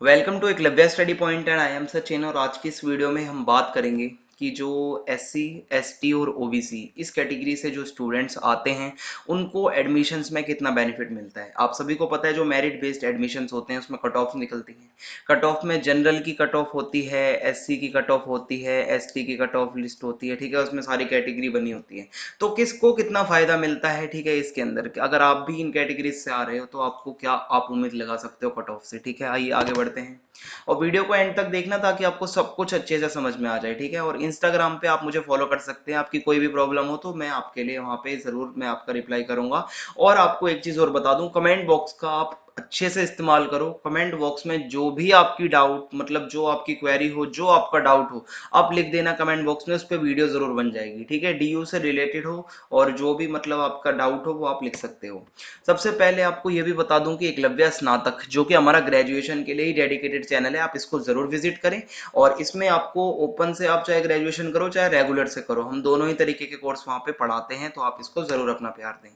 Welcome to Eklavya study point and I am Sachin. और आज की इस वीडियो में हम बात करेंगे कि जो एससी, एसटी और ओबीसी इस कैटेगरी से जो स्टूडेंट्स आते हैं उनको एडमिशन्स में कितना बेनिफिट मिलता है। आप सभी को पता है जो मेरिट बेस्ड एडमिशन्स होते हैं उसमें कट ऑफ निकलती हैं। कट ऑफ में जनरल की कट ऑफ होती है, एससी की कट ऑफ होती है, एसटी की कट ऑफ लिस्ट होती है, ठीक है। उसमें सारी कैटेगरी बनी होती है। तो किसको कितना फायदा मिलता है, ठीक है, इसके अंदर अगर आप भी इन कैटेगरीज से आ रहे हो तो आपको क्या आप उम्मीद लगा सकते हो कट ऑफ से, ठीक है। आइए आगे बढ़ते हैं और वीडियो को एंड तक देखना ताकि आपको सब कुछ अच्छे से समझ में आ जाए, ठीक है। और इंस्टाग्राम पे आप मुझे फॉलो कर सकते हैं। आपकी कोई भी प्रॉब्लम हो तो मैं आपके लिए वहां पे जरूर मैं आपका रिप्लाई करूंगा। और आपको एक चीज और बता दूं, कमेंट बॉक्स का आप अच्छे से इस्तेमाल करो। कमेंट बॉक्स में जो भी आपकी डाउट मतलब जो आपकी क्वेरी हो, जो आपका डाउट हो, आप लिख देना कमेंट बॉक्स में। उस पर वीडियो जरूर बन जाएगी, ठीक है। डीयू से रिलेटेड हो और जो भी मतलब आपका डाउट हो वो आप लिख सकते हो। सबसे पहले आपको ये भी बता दूं कि एकलव्य स्नातक जो कि हमारा ग्रेजुएशन के लिए ही डेडिकेटेड चैनल है, आप इसको जरूर विजिट करें। और इसमें आपको ओपन से आप चाहे ग्रेजुएशन करो चाहे रेगुलर से करो, हम दोनों ही तरीके के कोर्स वहां पे पढ़ाते हैं, तो आप इसको जरूर अपना प्यार दें।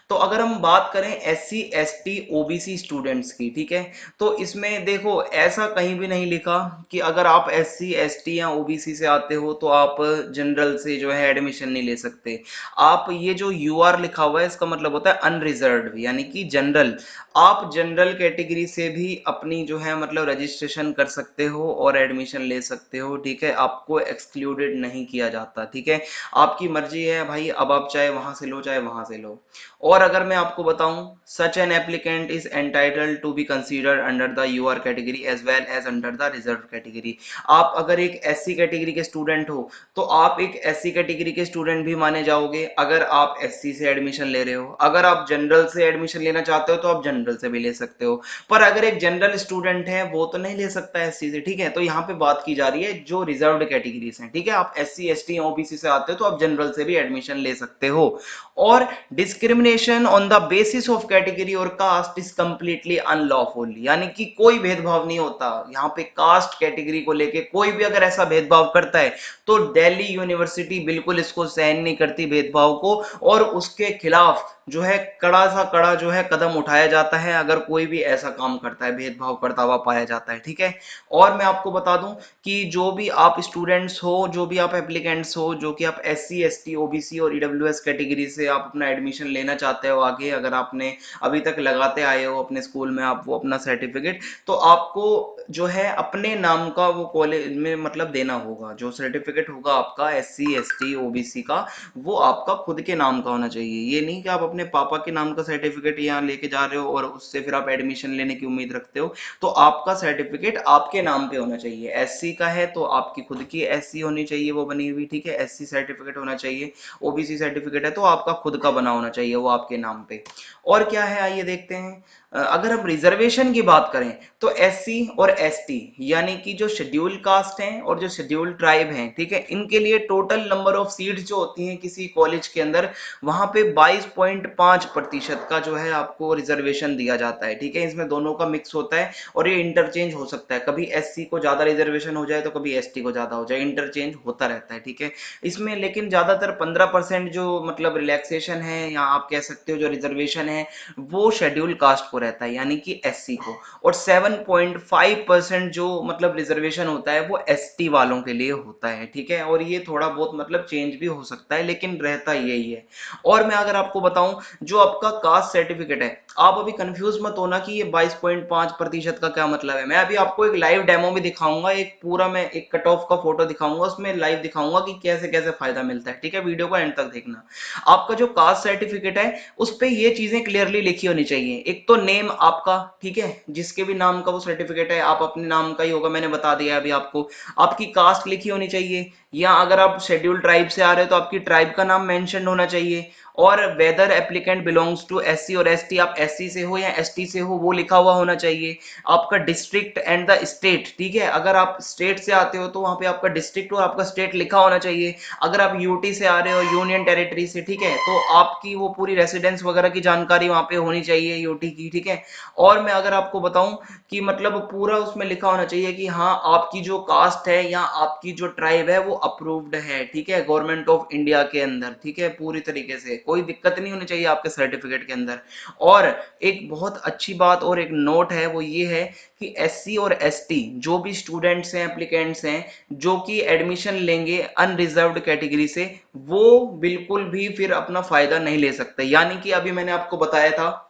तो अगर हम बात करें S C, S T, OBC students की, ठीक है, तो इसमें देखो ऐसा कहीं भी नहीं लिखा कि अगर आप एस सी, एस टी या ओबीसी से आते हो तो आप जनरल से जो है एडमिशन नहीं ले सकते। आप ये जो यू आर लिखा हुआ है इसका मतलब होता है अनरिजर्व, यानी कि जनरल। आप जनरल कैटेगरी से भी अपनी जो है मतलब रजिस्ट्रेशन कर सकते हो और एडमिशन ले सकते हो, ठीक है। आपको एक्सक्लूडेड नहीं किया जाता, ठीक है। आपकी मर्जी है भाई, अब आप चाहे वहां से लो चाहे वहां से लो। और अगर मैं आपको बताऊं, such an applicant is entitled to be considered under the UR category as well as under the reserve category. आप अगर एक एससी कैटेगरी के स्टूडेंट हो तो आप एक एससी कैटेगरी के स्टूडेंट भी माने जाओगे अगर आप एससी से एडमिशन ले रहे हो। अगर आप जनरल से एडमिशन लेना चाहते हो तो आप जनरल से भी ले सकते हो। पर अगर एक जनरल स्टूडेंट है वो तो नहीं ले सकता एससी से, ठीक है। तो यहाँ पे बात की जा रही है जो रिजर्व्ड कैटेगरीज हैं, ठीक है। आप एससी, एसटी, ओबीसी से आते हो तो आप जनरल से भी एडमिशन ले सकते हो। और discrimination on the basis of category और कास्ट इज कंप्लीटली अनलॉफुल, यानी कि कोई भेदभाव नहीं होता यहाँ पे कास्ट कैटेगरी को लेके। कोई भी अगर ऐसा भेदभाव करता है तो दिल्ली यूनिवर्सिटी बिल्कुल इसको सहन नहीं करती भेदभाव को, और उसके खिलाफ जो है कड़ा सा कड़ा जो है कदम उठाया जाता है अगर कोई भी ऐसा काम करता है, भेदभाव करता हुआ पाया जाता है, ठीक है। और मैं आपको बता दूं कि जो भी आप स्टूडेंट्स हो, जो भी आप एप्लीकेंट्स हो, जो कि आप S C, S T, OBC और ईडब्ल्यूएस कैटेगरी से आप अपना एडमिशन लेना चाहते हो आगे, अगर आपने अभी तक लगाते आए हो अपने स्कूल में आप वो अपना सर्टिफिकेट, तो आपको जो है अपने नाम का वो कॉलेज में मतलब देना होगा। जो सर्टिफिकेट होगा आपका S C, S T, OBC का, वो आपका खुद के नाम का होना चाहिए। ये नहीं कि आप अपने पापा के नाम का सर्टिफिकेट यहाँ लेके जा रहे हो और उससे फिर आप एडमिशन लेने की उम्मीद रखते हो। तो आपका सर्टिफिकेट आपके नाम पे होना चाहिए। एससी का है तो आपकी खुद की एससी होनी चाहिए वो बनी हुई, ठीक है। एससी सर्टिफिकेट होना चाहिए। ओबीसी सर्टिफिकेट है तो आपका खुद का बना होना चाहिए वो आपके नाम पे। और क्या है आइए देखते हैं। अगर हम रिजर्वेशन की बात करें तो एससी और एसटी यानी कि जो शेड्यूल कास्ट हैं और जो शेड्यूल ट्राइब हैं, ठीक है, इनके लिए टोटल नंबर ऑफ सीट्स जो होती हैं किसी कॉलेज के अंदर, वहां पे 22.5% का जो है आपको रिजर्वेशन दिया जाता है, ठीक है। इसमें दोनों का मिक्स होता है और ये इंटरचेंज हो सकता है, कभी एससी को ज्यादा रिजर्वेशन हो जाए तो कभी एसटी को ज्यादा हो जाए, इंटरचेंज होता रहता है, ठीक है। इसमें लेकिन ज्यादातर 15% जो मतलब रिलैक्सेशन है या आप कह सकते हो जो रिजर्वेशन है वो शेड्यूल कास्ट को रहता है यानी कि एससी को। और 7.5% जो मतलब रिजर्वेशन होता है वो एसटी वालों के लिए होता है, ठीक है। और ये थोड़ा बहुत मतलब चेंज भी हो सकता है लेकिन रहता यही है। और मैं अगर आपको बताऊं, जो आपका कास्ट सर्टिफिकेट है, आप अभी कंफ्यूज मत होना कि ये 22.5% का क्या मतलब है। मैं अभी आपको एक लाइव डेमो भी दिखाऊंगा, एक पूरा मैं एक कट ऑफ का फोटो दिखाऊंगा, उसमें लाइव दिखाऊंगा कि कैसे कैसे फायदा मिलता है, ठीक है। वीडियो को एंड तक देखना। आपका जो कास्ट सर्टिफिकेट है उस पे ये चीजें क्लियरली लिखी होनी चाहिए। एक तो नेम आपका, ठीक है, जिसके भी नाम का वो सर्टिफिकेट है आप अपने नाम का ही होगा, मैंने बता दिया अभी आपको। आपकी कास्ट लिखी होनी चाहिए, या अगर आप शेड्यूल ट्राइब से आ रहे हो तो आपकी ट्राइब का नाम मेंशन होना चाहिए। और whether applicant belongs to SC और एसटी, आप एससी से हो या एसटी से हो वो लिखा हुआ होना चाहिए। आपका डिस्ट्रिक्ट एंड द स्टेट, ठीक है, अगर आप स्टेट से आते हो तो वहां पे आपका डिस्ट्रिक्ट और आपका स्टेट लिखा होना चाहिए। अगर आप यूटी से आ रहे हो, यूनियन टेरिटरी से, ठीक है, तो आपकी वो पूरी रेसिडेंस वगैरह की जानकारी वहां पे होनी चाहिए यूटी की, ठीक ठीक है। और मैं अगर आपको बताऊं कि मतलब पूरा उसमें लिखा होना चाहिए कि हाँ आपकी जो कास्ट है या आपकी जो ट्राइब है वो अप्रूव्ड है, ठीक है, गवर्नमेंट ऑफ इंडिया के अंदर, ठीक है, पूरी तरीके से कोई दिक्कत नहीं होनी चाहिए आपके सर्टिफिकेट के अंदर। और एक बहुत अच्छी बात और एक नोट है वो ये है कि एससी और एसटी जो भी स्टूडेंट्स हैं, एप्लीकेंट्स हैं, जो कि एडमिशन लेंगे अनरिजर्व्ड कैटेगरी से, वो बिल्कुल भी फिर अपना फायदा नहीं ले सकते। यानी कि अभी मैंने आपको बताया था,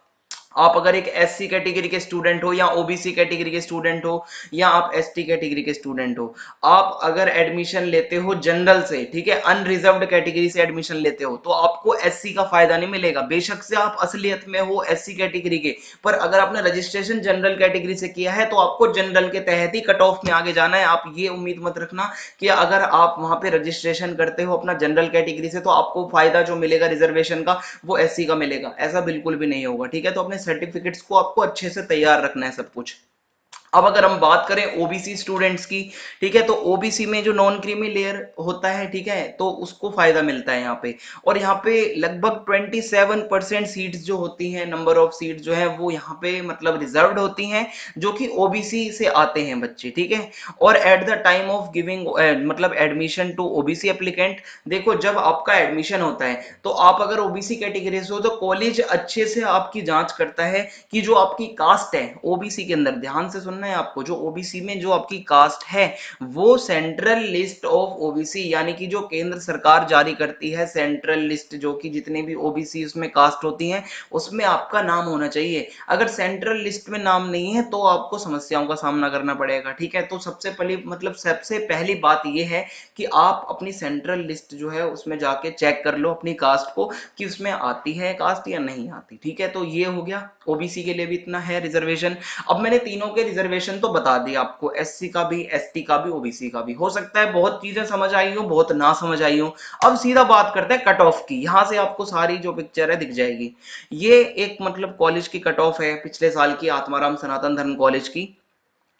आप अगर एक एससी कैटेगरी के स्टूडेंट हो या ओबीसी कैटेगरी के स्टूडेंट हो या आप एसटी कैटेगरी के स्टूडेंट हो, आप अगर एडमिशन लेते हो जनरल से, ठीक है, अनरिजर्व्ड कैटेगरी से एडमिशन लेते हो, तो आपको एससी का फायदा नहीं मिलेगा। बेशक से आप असलियत में हो एससी कैटेगरी के, पर अगर आपने रजिस्ट्रेशन जनरल कैटेगरी से किया है तो आपको जनरल के तहत ही कट ऑफ में आगे जाना है। आप ये उम्मीद मत रखना कि अगर आप वहां पे रजिस्ट्रेशन करते हो अपना जनरल कैटेगरी से तो आपको फायदा जो मिलेगा रिजर्वेशन का वो एससी का मिलेगा, ऐसा बिल्कुल भी नहीं होगा, ठीक है। तो अपने सर्टिफिकेट्स को आपको अच्छे से तैयार रखना है सब कुछ। अब अगर हम बात करें ओबीसी स्टूडेंट्स की, ठीक है, तो ओबीसी में जो नॉन क्रीमी लेयर होता है, ठीक है, तो उसको फायदा मिलता है यहाँ पे। और यहाँ पे लगभग 27% सीट्स जो होती हैं, नंबर ऑफ सीट जो है वो यहाँ पे मतलब रिजर्व्ड होती हैं, जो कि ओबीसी से आते हैं बच्चे, ठीक है। और at the time of giving मतलब एडमिशन टू ओबीसी एप्लीकेंट, देखो जब आपका एडमिशन होता है तो आप अगर ओबीसी कैटेगरी से हो तो कॉलेज अच्छे से आपकी जांच करता है कि जो आपकी कास्ट है ओबीसी के अंदर, ध्यान से सुनना है आपको, जो ओबीसी में जो आपकी कास्ट है वो सेंट्रल लिस्ट ऑफ ओबीसी, यानी कि जो केंद्र सरकार जारी करती है सेंट्रल लिस्ट, जो कि जितने भी ओबीसी उसमें कास्ट होती हैं उसमें आपका नाम होना चाहिए। अगर सेंट्रल लिस्ट में नाम नहीं है तो आपको समस्याओं का सामना करना पड़ेगा, ठीक है। तो सबसे पहली बात यह है कि आप अपनी सेंट्रल लिस्ट जो है उसमें जाके चेक कर लो अपनी कास्ट को कि उसमें आती है कास्ट या नहीं आती, ठीक है। तो ये हो गया, ओबीसी के लिए भी इतना है रिजर्वेशन। अब मैंने तीनों के रिजर्वेशन तो बता दिया आपको, एससी का भी, एसटी का भी, ओबीसी का भी। हो सकता है बहुत चीजें समझ आई हो, बहुत ना समझ आई हो। अब सीधा बात करते हैं कट ऑफ की, यहां से आपको सारी जो पिक्चर है दिख जाएगी। ये एक मतलब कॉलेज की कट ऑफ है पिछले साल की, आत्माराम सनातन धर्म कॉलेज की।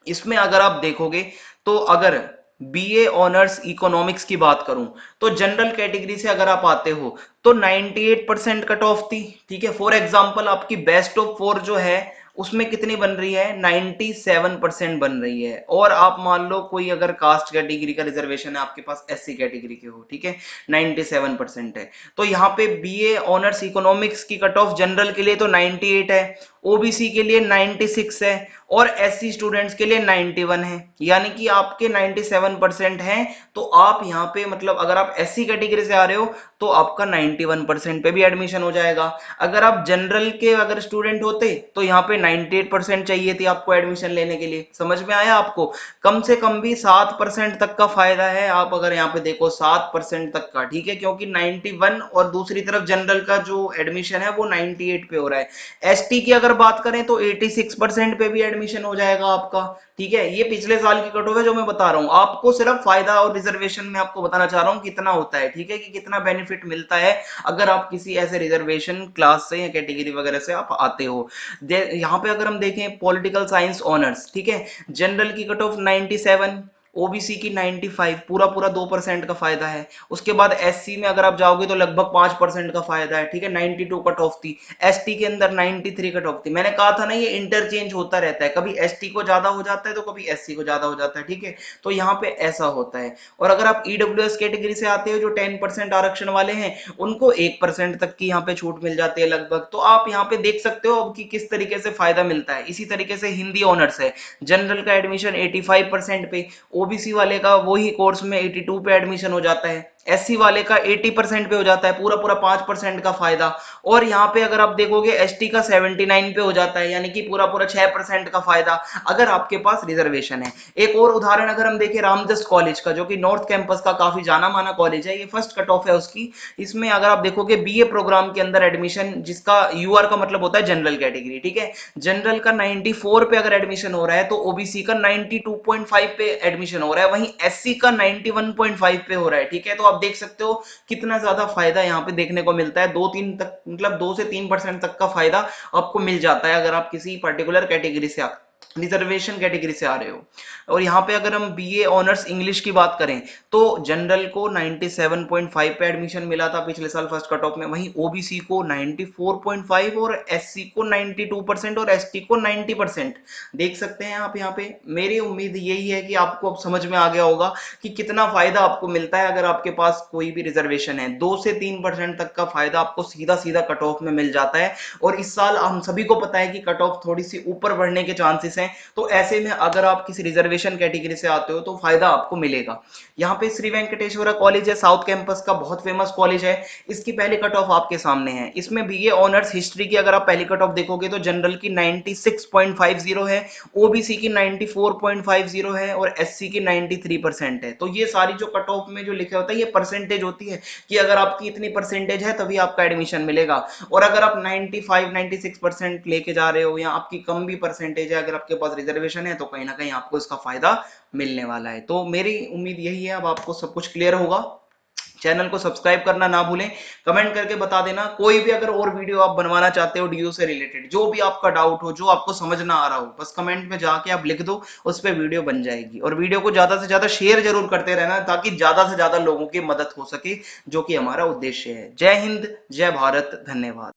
इसमें अगर आप देखोगे तो अगर बीए ऑनर्स इकोनॉमिक्स की बात करूं तो जनरल कैटेगरी से अगर आप आते हो तो 98% कट ऑफ थी, ठीक है। फॉर एग्जांपल आपकी बेस्ट ऑफ 4 जो है उसमें कितनी बन रही है, 97% बन रही है। और आप मान लो कोई अगर कास्ट कैटेगरी का रिजर्वेशन है आपके पास, एससी कैटेगरी के हो, ठीक है, 97% है। तो यहाँ पे बीए ऑनर्स इकोनॉमिक्स की कट ऑफ जनरल के लिए तो 98 है, ओबीसी के लिए 96 है और एससी स्टूडेंट्स के लिए 91 है। यानी कि आपके 97% हैं, तो आप यहाँ पे मतलब अगर आप एससी कैटेगरी से आ रहे हो तो आपका 91% पे भी एडमिशन हो जाएगा। अगर आप जनरल के अगर स्टूडेंट होते तो यहाँ पे 98% चाहिए थी आपको एडमिशन लेने के लिए। समझ में आया आपको? कम से कम भी 7% तक का फायदा है, आप अगर यहाँ पे देखो 7% तक का, ठीक है, क्योंकि 91 और दूसरी तरफ जनरल का जो एडमिशन है वो 98 पे हो रहा है। एसटी की अगर बात करें तो 86% पे भी एडमिशन हो जाएगा आपका, ठीक है। ये पिछले साल की कट ऑफ है जो मैं बता रहा हूं आपको, सिर्फ फायदा और रिजर्वेशन में आपको बताना चाह रहा हूं कितना होता है, ठीक है, कि कितना बेनिफिट मिलता है अगर आप किसी ऐसे रिजर्वेशन क्लास से या कैटेगरी वगैरह से आप आते हो। यहाँ पे अगर हम देखें पॉलिटिकल साइंस ऑनर्स, ठीक है, जनरल की कट ऑफ 97, ओबीसी की 95, पूरा पूरा 2% का फायदा है। उसके बाद एससी में अगर आप जाओगे तो लगभग 5% का फायदा है, ठीक है, 92 कट ऑफ थी। एसटी के अंदर 93 कट ऑफ थी। मैंने कहा था ना ये इंटरचेंज होता रहता है, कभी एसटी को ज्यादा हो जाता है तो कभी एससी को ज्यादा हो जाता है, ठीक है। तो यहाँ पे ऐसा होता है। और अगर आप ईडब्ल्यूएस कैटेगरी से आते हो जो 10% आरक्षण वाले हैं, उनको 1% तक की यहाँ पे छूट मिल जाती है लगभग। तो आप यहाँ पे देख सकते हो अब कि किस तरीके से फायदा मिलता है। इसी तरीके से हिंदी ऑनर्स है, जनरल का एडमिशन 85% पे, ओबीसी वाले का वही कोर्स में 82 पे एडमिशन हो जाता है, एससी वाले का 80% पे हो जाता है, पूरा पूरा 5% का फायदा। और यहाँ पे अगर आप देखोगे एसटी का 79 पे हो जाता है, यानी कि पूरा पूरा 6% का फायदा अगर आपके पास रिजर्वेशन है। एक और उदाहरण अगर हम देखें रामजस कॉलेज का, जो कि नॉर्थ कैंपस का काफी जाना माना कॉलेज है, ये फर्स्ट कट ऑफ है उसकी। इसमें अगर आप देखोगे बीए प्रोग्राम के अंदर एडमिशन, जिसका यूआर का मतलब होता है जनरल कैटेगरी, ठीक है, जनरल का 94 पे अगर एडमिशन हो रहा है तो ओबीसी का 92.5 पे एडमिशन हो रहा है, वहीं एससी का 91.5 पे हो रहा है, ठीक है। तो आप देख सकते हो कितना ज्यादा फायदा यहाँ पे देखने को मिलता है, 2 से 3% तक का फायदा आपको मिल जाता है अगर आप किसी पर्टिकुलर कैटेगरी से रिजर्वेशन कैटेगरी से आ रहे हो। और यहाँ पे अगर हम बीए ऑनर्स इंग्लिश की बात करें तो जनरल को 97.5 पे एडमिशन मिला था पिछले साल फर्स्ट कट ऑफ में, वहीं ओबीसी को 94.5 और एससी को 92% और एसटी को 90%। देख सकते हैं आप यहाँ पे। मेरी उम्मीद यही है कि आपको अब समझ में आ गया होगा कि कितना फायदा आपको मिलता है अगर आपके पास कोई भी रिजर्वेशन है। 2 से 3% तक का फायदा आपको सीधा सीधा कट ऑफ में मिल जाता है। और इस साल हम सभी को पता है कि कट ऑफ थोड़ी सी ऊपर बढ़ने के चांसेस हैं, तो ऐसे में अगर आप किसी रिजर्वेशन कैटेगरी से आते हो तो फायदा आपको मिलेगा। यहाँ पे श्री वेंकटेश्वरा कॉलेज है, साउथ कैंपस का बहुत फेमस कॉलेज है। इसकी पहली कट ऑफ आपके सामने है। इसमें बीए ऑनर्स हिस्ट्री की अगर आप पहली कट ऑफ देखोगे तो जनरल की 96.50 है, ओबीसी की 94.50 है और एससी की 93% है। तो ये सारी जो कट ऑफ में जो लिखा होता है ये परसेंटेज होती है कि अगर आपकी इतनी परसेंटेज है तभी आपका एडमिशन मिलेगा। और अगर आप 95-96% लेके जा रहे हो या आपकी कम भी परसेंटेज है, अगर आपके पास रिजर्वेशन है तो कहीं ना कहीं आपको इसका फायदा मिलने वाला है। तो मेरी उम्मीद यही है अब आपको सब कुछ क्लियर होगा। चैनल को सब्सक्राइब करना ना भूलें। कमेंट करके बता देना कोई भी अगर और वीडियो आप बनवाना चाहते हो डीयू से रिलेटेड, जो भी आपका डाउट हो, जो आपको समझ ना आ रहा हो, बस कमेंट में जाके आप लिख दो, उस पर वीडियो बन जाएगी। और वीडियो को ज्यादा से ज्यादा शेयर जरूर करते रहना ताकि ज्यादा से ज्यादा लोगों की मदद हो सके, जो कि हमारा उद्देश्य है। जय हिंद, जय भारत, धन्यवाद।